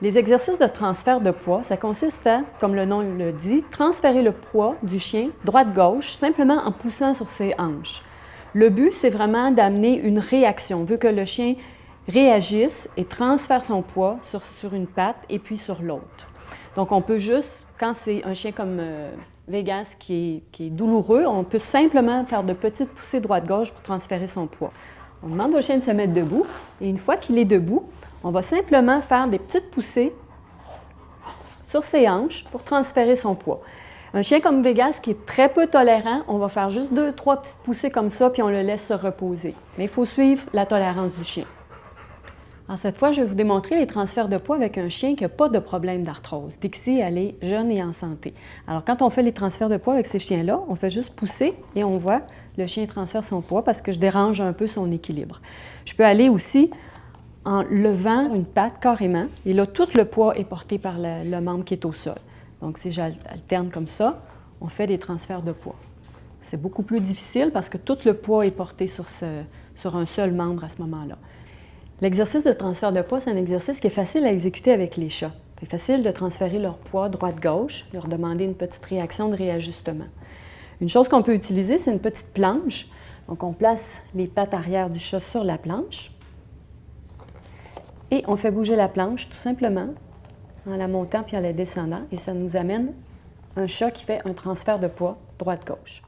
Les exercices de transfert de poids, ça consiste à, comme le nom le dit, transférer le poids du chien droite-gauche simplement en poussant sur ses hanches. Le but, c'est vraiment d'amener une réaction. On veut que le chien réagisse et transfère son poids sur une patte et puis sur l'autre. Donc, on peut juste, quand c'est un chien comme Vegas qui est douloureux, on peut simplement faire de petites poussées droite-gauche pour transférer son poids. On demande au chien de se mettre debout et une fois qu'il est debout, on va simplement faire des petites poussées sur ses hanches pour transférer son poids. Un chien comme Vegas qui est très peu tolérant, on va faire juste 2-3 petites poussées comme ça puis on le laisse se reposer. Mais il faut suivre la tolérance du chien. Alors cette fois, je vais vous démontrer les transferts de poids avec un chien qui n'a pas de problème d'arthrose. Dixie, elle est jeune et en santé. Alors quand on fait les transferts de poids avec ces chiens-là, on fait juste pousser et on voit le chien transfère son poids parce que je dérange un peu son équilibre. Je peux aller aussi en levant une patte carrément, et là, tout le poids est porté par le membre qui est au sol. Donc, si j'alterne comme ça, on fait des transferts de poids. C'est beaucoup plus difficile parce que tout le poids est porté sur un seul membre à ce moment-là. L'exercice de transfert de poids, c'est un exercice qui est facile à exécuter avec les chats. C'est facile de transférer leur poids droite-gauche, leur demander une petite réaction de réajustement. Une chose qu'on peut utiliser, c'est une petite planche. Donc, on place les pattes arrière du chat sur la planche. Et on fait bouger la planche tout simplement en la montant puis en la descendant et ça nous amène un chat qui fait un transfert de poids droite-gauche.